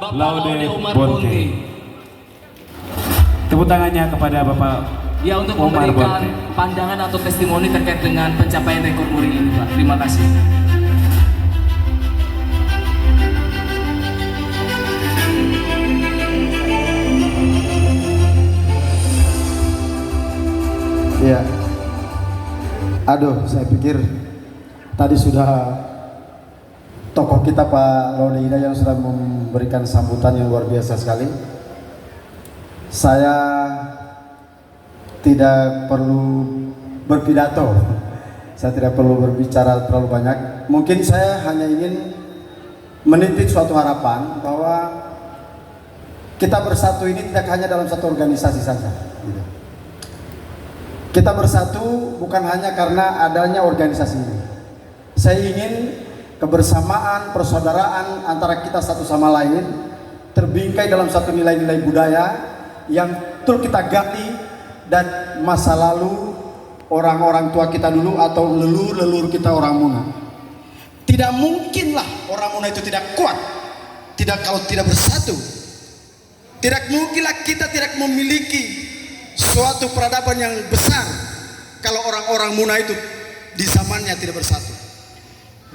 Bapak Laude Laude Umar Bonke. Bonke. Tepuk tangannya kepada Bapak Ya, untuk Umar memberikan Bonke. pandangan atau testimoni terkait dengan pencapaian rekor muri ini, Pak. Terima kasih. Ya, aduh, saya pikir tadi sudah tokoh kita Pak Laude Ida yang sudah memberikan sambutan yang luar biasa sekali. Saya tidak perlu berpidato, saya tidak perlu berbicara terlalu banyak. Mungkin saya hanya ingin menitip suatu harapan bahwa kita bersatu ini tidak hanya dalam satu organisasi saja. Gitu. Kita bersatu bukan hanya karena adanya organisasi ini. Saya ingin kebersamaan, persaudaraan antara kita satu sama lain terbingkai dalam satu nilai-nilai budaya yang betul kita gali, dan masa lalu orang-orang tua kita dulu atau leluhur-leluhur kita orang Muna. Tidak mungkinlah orang Muna itu tidak kuat kalau tidak bersatu. Tidak mungkinlah kita tidak memiliki suatu peradaban yang besar kalau orang-orang Muna itu di zamannya tidak bersatu.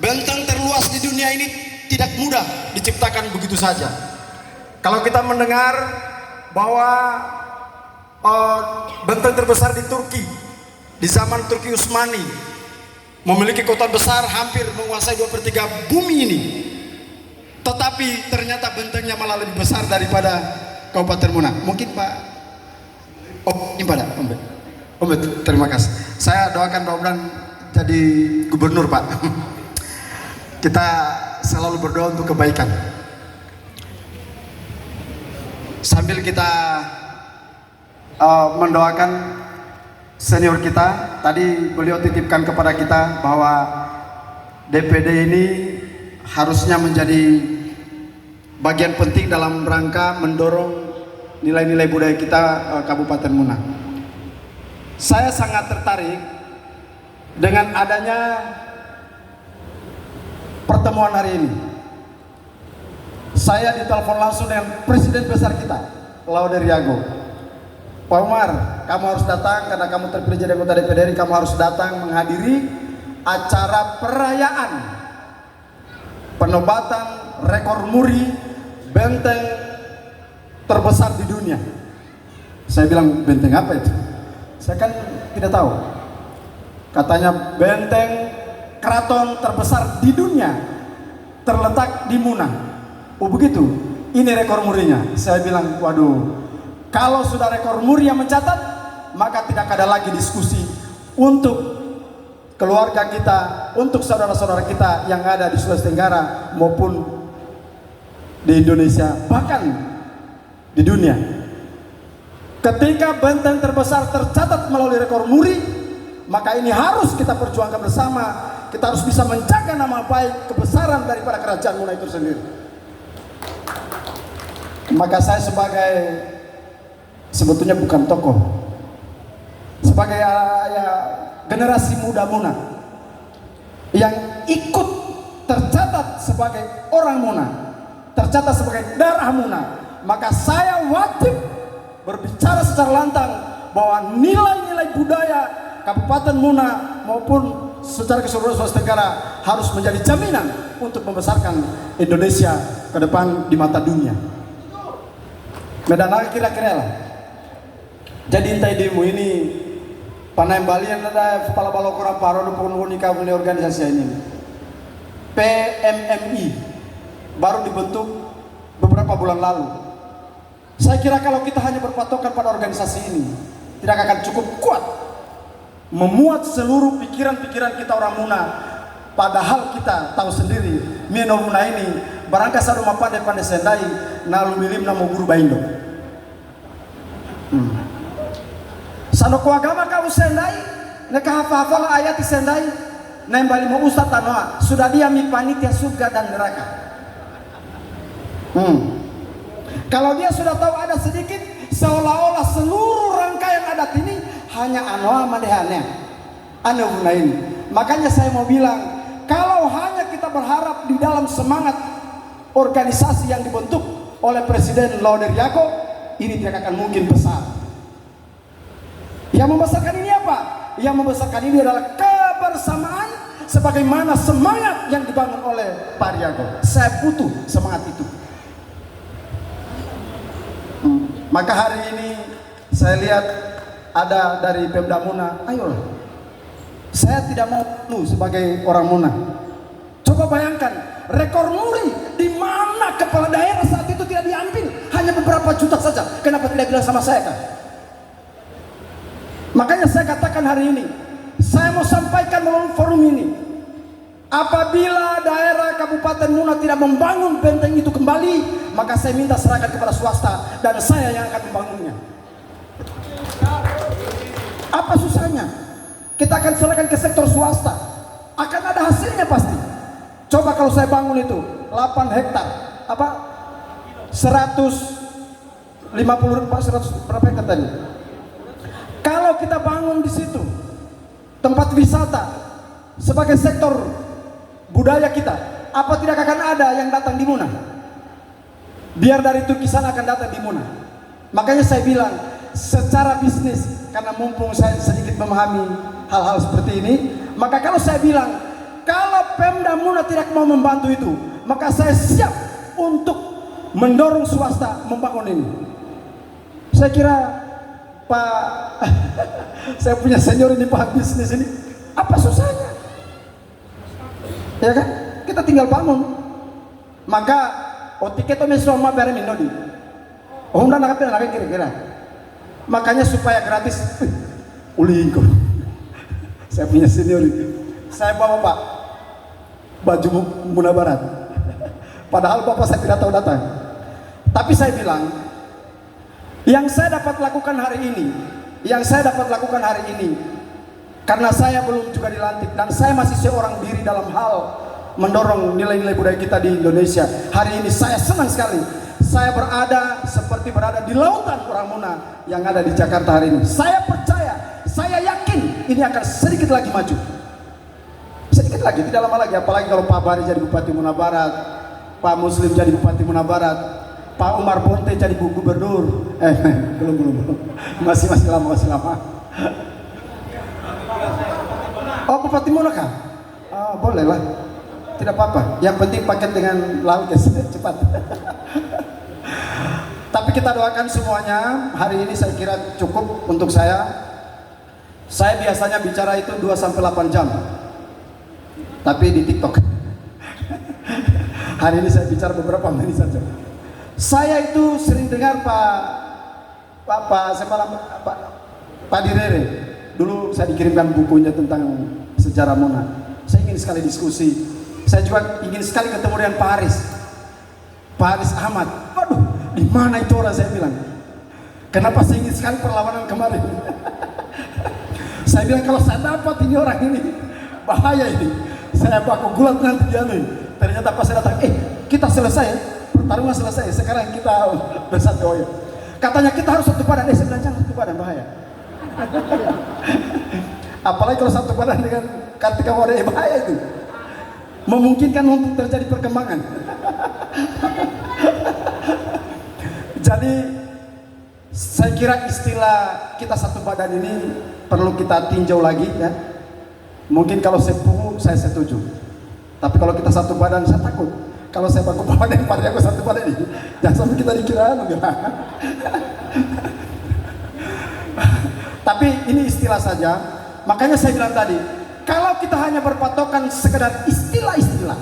Benteng terluas di dunia ini tidak mudah diciptakan begitu saja. Kalau kita mendengar bahwa benteng terbesar di Turki di zaman Turki Utsmani memiliki kota besar hampir menguasai 2/3 bumi ini, tetapi ternyata bentengnya malah lebih besar daripada Kabupaten Muna. Mungkin Pak ini pada Om Bet, terima kasih. Saya doakan mudah-mudahan jadi gubernur Pak. Kita selalu berdoa untuk kebaikan. Sambil kita mendoakan senior kita, tadi beliau titipkan kepada kita bahwa DPD ini harusnya menjadi bagian penting dalam rangka mendorong nilai-nilai budaya kita Kabupaten Muna. Saya sangat tertarik dengan adanya pertemuan hari ini. Saya ditelepon langsung dengan Presiden besar kita, Laude Riago. Pak Umar, kamu harus datang karena kamu terpilih jadi anggota DPD, kamu harus datang menghadiri acara perayaan penobatan rekor muri benteng terbesar di dunia. Saya bilang, benteng apa itu? Saya kan tidak tahu. Katanya benteng keraton terbesar di dunia terletak di Muna. Oh begitu, ini rekor murinya. Saya bilang, waduh, kalau sudah rekor muri yang mencatat, maka tidak ada lagi diskusi untuk keluarga kita, untuk saudara-saudara kita yang ada di Sulawesi Tenggara maupun di Indonesia, bahkan di dunia. Ketika benteng terbesar tercatat melalui rekor muri, maka ini harus kita perjuangkan bersama. Kita harus bisa menjaga nama baik kebesaran daripada kerajaan Muna itu sendiri. Maka saya sebagai sebetulnya bukan tokoh, sebagai generasi muda Muna yang ikut tercatat sebagai orang Muna, tercatat sebagai darah Muna, maka saya wajib berbicara secara lantang bahwa nilai-nilai budaya Kabupaten Muna maupun secara keseluruhan Sulawesi Tenggara harus menjadi jaminan untuk membesarkan Indonesia ke depan di mata dunia. Medan kira-kira lah. Jadi intai demo ini panai balian ada kepala balokora paro di pengunika punya organisasi ini. PMMI baru dibentuk beberapa bulan lalu. Saya kira kalau kita hanya berpatokan pada organisasi ini tidak akan cukup kuat memuat seluruh pikiran-pikiran kita orang Muna. Padahal kita tahu sendiri Mino Muna ini barangkali satu pandai-pandai sendai nalu milim namo guru baindo. Sanoko agama kau sendai, neka hafal ayat sendai, nembali mau ustad tanoa, sudah dia mi panitia surga dan neraka. Kalau dia sudah tahu ada sedikit, seolah-olah seluruh rangkaian adat ini hanya anoa madehannya, ane ini. Makanya saya mau bilang, kalau hanya kita berharap di dalam semangat organisasi yang dibentuk oleh Presiden Lauder Yakob, ini tidak akan mungkin besar. Yang membesarkan ini apa? Yang membesarkan ini adalah kebersamaan sebagaimana semangat yang dibangun oleh Pak Yakob. Saya butuh semangat itu. Maka hari ini saya lihat ada dari Pemda Muna, ayolah. Saya tidak mau sebagai orang Muna. Coba bayangkan, rekor muri di mana kepala daerah saat itu tidak diambil, hanya beberapa juta saja. Kenapa tidak bilang sama saya kan? Makanya saya katakan hari ini, saya mau sampaikan melalui forum ini, apabila daerah Kabupaten Muna tidak membangun benteng itu kembali, maka saya minta serahkan kepada swasta dan saya yang akan membangunnya. Apa susahnya? Kita akan serahkan ke sektor swasta, akan ada hasilnya pasti. Coba kalau saya bangun itu 8 hektar, apa 150 100 berapa hektar tadi? Kalau kita bangun di situ tempat wisata sebagai sektor budaya kita, apa tidak akan ada yang datang di Muna? Biar dari Turki sana akan datang di Muna. Makanya saya bilang secara bisnis, karena mumpung saya sedikit memahami hal-hal seperti ini, maka kalau saya bilang kalau Pemda Muna tidak mau membantu itu, maka saya siap untuk mendorong swasta membangun ini. Saya kira Pak saya punya senior ini, paham bisnis ini, apa susahnya? Ya kan? Kita tinggal bangun. Maka tiket mesoma bare minodi. Honda nak kira-kira. Makanya supaya gratis ulingko. Saya punya senior ini. Saya bawa Pak baju Muna Barat. Padahal Bapak saya tidak tahu datang. Tapi saya bilang, yang saya dapat lakukan hari ini, karena saya belum juga dilantik dan saya masih seorang diri dalam hal mendorong nilai-nilai budaya kita di Indonesia. Hari ini saya senang sekali. Saya berada seperti berada di lautan orang Muna yang ada di Jakarta hari ini. Saya percaya, saya yakin ini akan sedikit lagi maju. Sedikit lagi, tidak lama lagi. Apalagi kalau Pak Bari jadi Bupati Muna Barat, Pak Muslim jadi Bupati Muna Barat, Pak Umar Bonte jadi gubernur. Belum. Masih lama. Oh, Bupati Muna kah? Oh, boleh lah. Tidak apa-apa. Yang penting paket dengan laut ya, cepat. Tapi kita doakan semuanya. Hari ini saya kira cukup untuk saya. Saya biasanya bicara itu 2-8 jam. Tapi di TikTok. Hari ini saya bicara beberapa menit saja. Saya itu sering dengar Pak Direre. Dulu saya dikirimkan bukunya tentang sejarah Muna. Saya ingin sekali diskusi. Saya juga ingin sekali ketemu dengan Pak Haris Ahmad. Waduh, di mana itu orang, saya bilang. Kenapa saya ingin sekali perlawanan kemarin? Saya bilang kalau saya dapat ini orang ini, bahaya ini. Saya baku gulat nanti dia nih. Ternyata pas saya datang, kita selesai, pertarungan selesai. Sekarang kita bersatu. Oh ya. Katanya kita harus satu badan. Saya bilang jangan satu badan, bahaya. Apalagi kalau satu badan dengan Kartika Wadaya, bahaya itu. Memungkinkan untuk terjadi perkembangan. Jadi saya kira istilah kita satu badan ini perlu kita tinjau lagi ya. Mungkin kalau sepuh saya setuju. Tapi kalau kita satu badan saya takut. Kalau saya baku badan pada aku satu badan ini, jangan sampai kita dikira Tapi ini istilah saja. Makanya saya bilang tadi, kalau kita hanya berpatokan sekedar istilah-istilah,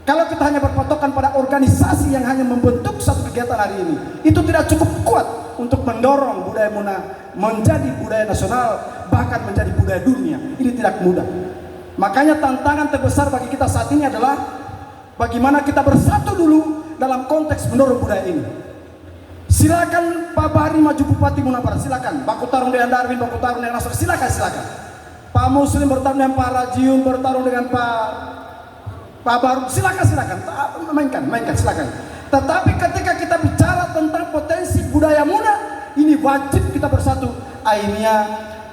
kalau kita hanya berpatokan pada organisasi yang hanya membentuk satu kegiatan hari ini, itu tidak cukup kuat untuk mendorong budaya Muna menjadi budaya nasional, bahkan menjadi budaya dunia. Ini tidak mudah. Makanya tantangan terbesar bagi kita saat ini adalah bagaimana kita bersatu dulu dalam konteks mendorong budaya ini. Silakan Pak Bari maju Bupati Muna Barat, silakan. Baku tarung dengan Darwin, baku tarung dengan Nasr, silakan. Pak Muslim bertarung dengan Pak Rajiun, bertarung dengan Pak Baru, silakan. Mainkan, silakan. Tetapi ketika kita bicara tentang potensi budaya Muna, ini wajib kita bersatu. Akhirnya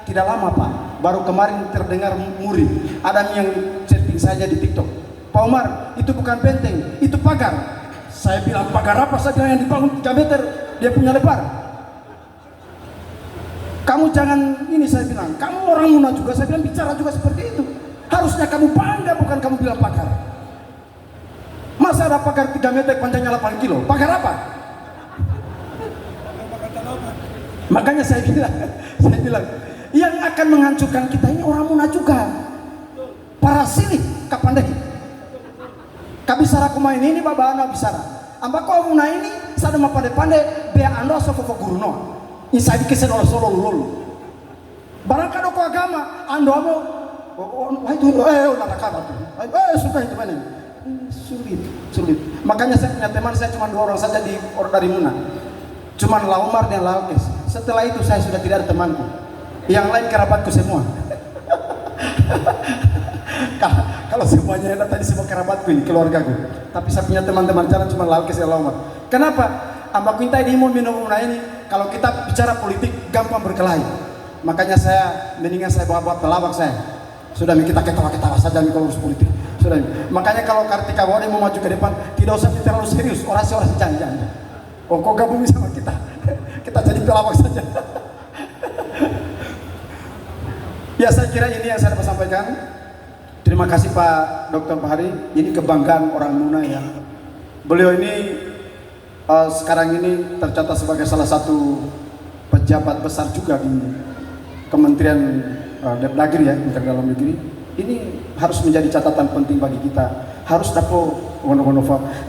tidak lama Pak, baru kemarin terdengar muri, ada yang chatting saja di TikTok. Pak Umar, itu bukan benteng, itu pagar. Saya bilang pagar apa? Saya bilang yang dibangun 3 meter dia punya lebar. Kamu jangan ini, saya bilang. Kamu orang Muna juga, saya bilang bicara juga seperti itu. Harusnya kamu bangga, bukan kamu bilang pagar. Masa ada pagar 3 meter panjangnya 8 kilo? Pagar apa? Makanya saya bilang, yang akan menghancurkan kita ini orang Muna juga. Para silih kapan deh? Kabisara kumain ini baba anda bisara. Amba kau Muna ini sada mapande-pande be ando sofofo guruno. Inside kesen olo solo lulu. Barang kado ko agama ando amo wah itu nakakaba tuh. Suka itu mana? Sulit. Makanya saya punya teman, saya cuma 2 orang saja dari Muna. Cuma Laumar dan Laukes. Setelah itu saya sudah tidak ada temanku. Yang lain kerabatku semua. Kalau semuanya enak tadi semua kerabatku ini, keluargaku. Tapi saya punya teman-teman jalan cuma Laukes dan Laumar. Kenapa? Amba kuntai di minum ini. Kalau kita bicara politik gampang berkelahi. Makanya saya mendingan saya bawa pelawak saya. Sudah kita ketawa-ketawa saja kalau urus politik. Sudah. Makanya kalau Kartika Wade mau maju ke depan, tidak usah terlalu serius, orasi-orasi jangan. Oh, kok gabung sama kita? Kita jadi pelawak saja. Ya, saya kira ini yang saya dapat sampaikan. Terima kasih Pak Dr. Fahri. Ini kebanggaan orang Muna ya. Beliau ini sekarang ini tercatat sebagai salah satu pejabat besar juga di Kementerian Dagri ya, Kementerian Dalam Negeri. Ini harus menjadi catatan penting bagi kita. Harus dapat wono-wono.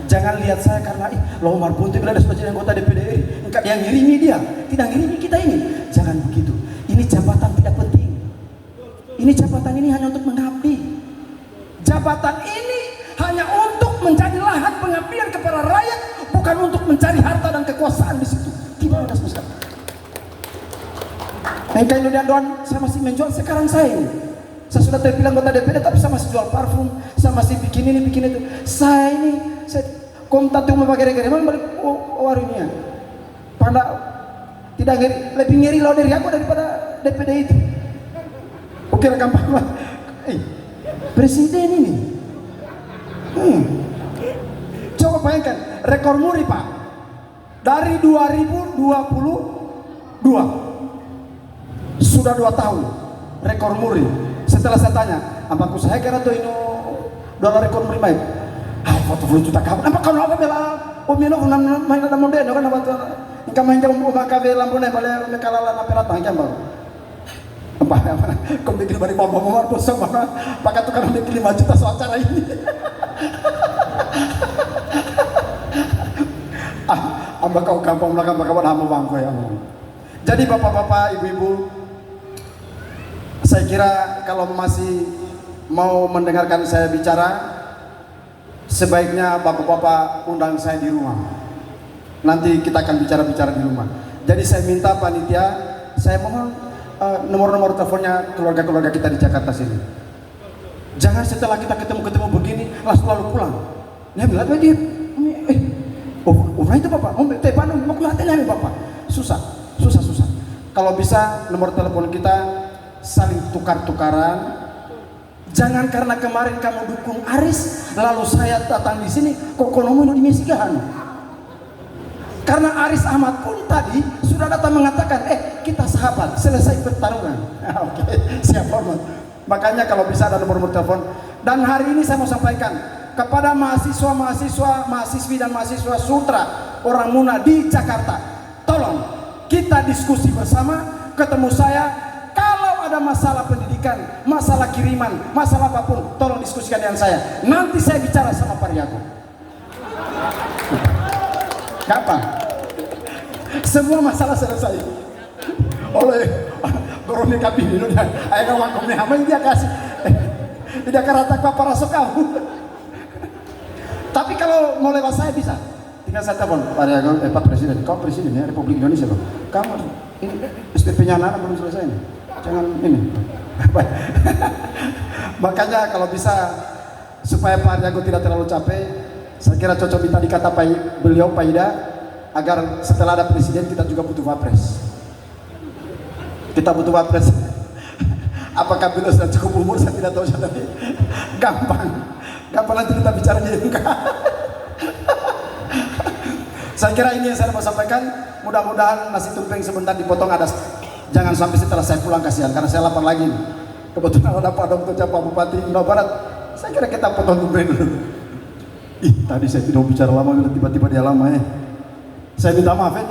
Jangan lihat saya karena Laumar Buntu berada sebagai anggota DPD RI. Enggak yang ngirimi dia, tidak ngirimi kita ini. Jangan begitu. Ini jabatan tidak penting. Ini jabatan ini hanya untuk mengabdi. Jabatan ini hanya untuk menjadi lahan pengabdian kepada rakyat, bukan untuk mencari harta dan kekuasaan di situ. Tidak ada susah. Kayak doan saya masih menjual sekarang saya ini. Saya sudah terbilang anggota DPD tapi saya masih jual parfum, saya masih bikin ini bikin itu. Saya kontak tuh memakai gere memang balik warungnya. Pada tidak ngeri, lebih ngeri loh dari aku daripada DPD itu. Oke gampang lah. Presiden ini. Coba bayangkan rekor muri Pak. Dari 2022 sudah 2 tahun rekor muri. Setelah saya tanya, ampaku saya kira tuh ini dolar rekor muri main. Foto-foto juta kamu. Apa kau apa bela? Omino main ada model kan apa tuh? Ingkang main jam ubah kafe lampu nih balik mekalalan apa rata ingkang baru. Apa? Kau bikin balik bom-bom bosong mana? Pakai tukang bikin 5 juta soal acara ini. Amba kau gampang belakang kawan hamba bangko ya. Jadi bapak-bapak, ibu-ibu, saya kira kalau masih mau mendengarkan saya bicara, sebaiknya bapak-bapak undang saya di rumah. Nanti kita akan bicara-bicara di rumah. Jadi saya minta panitia, saya mohon nomor-nomor teleponnya keluarga-keluarga kita di Jakarta sini. Jangan setelah kita ketemu-ketemu begini langsung lalu pulang. Dia bilang, oh itu bapak, mau kematian bapak. Susah. Kalau bisa nomor telepon kita saling tukar-tukaran. Jangan karena kemarin kamu dukung Aris, lalu saya datang di sini kok konomu di Mesigahan. Karena Aris Ahmad pun tadi sudah datang mengatakan, kita sahabat, selesai pertarungan. Oke, siap hormat. Makanya kalau bisa ada nomor telepon. Dan hari ini saya mau sampaikan kepada mahasiswa-mahasiswi dan mahasiswa Sutra orang Muna di Jakarta, tolong kita diskusi bersama, ketemu saya. Kalau ada masalah pendidikan, masalah kiriman, masalah apapun, tolong diskusikan dengan saya. Nanti saya bicara sama Pak Riago. Gampang. Semua masalah selesai. Oleh Gorone Kabinino dan ayah kawan kami hamil dia kasih. Tidak kerata para kamu. Tapi kalau mau lewat saya bisa. Tinggal saya telepon Pak Riago, Pak Presiden, kau Presiden ya Republik Indonesia, Pak. Kamu ini SPP-nya anak belum selesai nih. Jangan ini. Makanya kalau bisa supaya Pak Riago tidak terlalu capek, saya kira cocok minta dikata beliau Pak Ida, agar setelah ada presiden kita juga butuh wapres. Kita butuh wapres. Apakah beliau sudah cukup umur saya tidak tahu, tapi gampang nanti kita bicara juga. Saya kira ini yang saya mau sampaikan. Mudah-mudahan nasi tumpeng sebentar dipotong, ada jangan sampai setelah saya pulang, kasihan karena saya lapar lagi. Kebetulan ada Pak Dr. Pak Bupati Indonesia Barat. Saya kira kita potong tumpeng dulu. Ih, tadi saya tidak bicara lama, tiba-tiba dia lama ya. Saya minta maaf ya.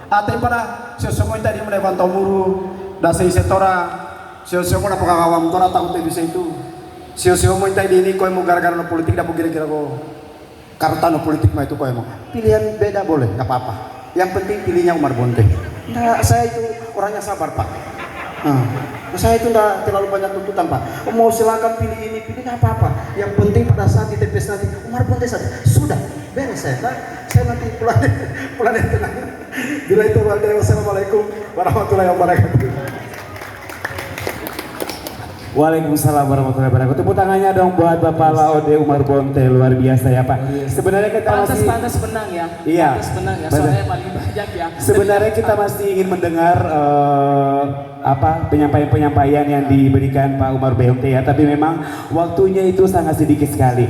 Ate pada semua tadi melevan tomuru, dasai setora, semua na pagkakawam tora takut bisa itu. Semua tadi ini kau mau gara-gara no politik, dah kira-kira kau karta no politik mah itu kau mau. Pilihan beda boleh, nggak apa-apa. Yang penting pilihnya Umar Bonte. Nah, saya itu orangnya sabar Pak. Saya itu tidak terlalu banyak tuntutan Pak. Mau silakan pilih ini, pilih nggak apa-apa. Yang penting pada saat di TPS nanti Umar Bonte saja. Sudah beres saya. Nah, saya nanti pulang tenang. Bila itu wassalamualaikum warahmatullahi wabarakatuh. Waalaikumsalam warahmatullahi wabarakatuh. Tepuk tangannya dong buat Bapak Laode Umar Bonte, luar biasa ya Pak. Sebenarnya kita masih Pantas menang ya. Iya. Pantas menang ya. Soalnya paling banyak ya. Sebenarnya kita masih ingin mendengar penyampaian-penyampaian yang diberikan Pak Umar Bonte ya, tapi memang waktunya itu sangat sedikit sekali.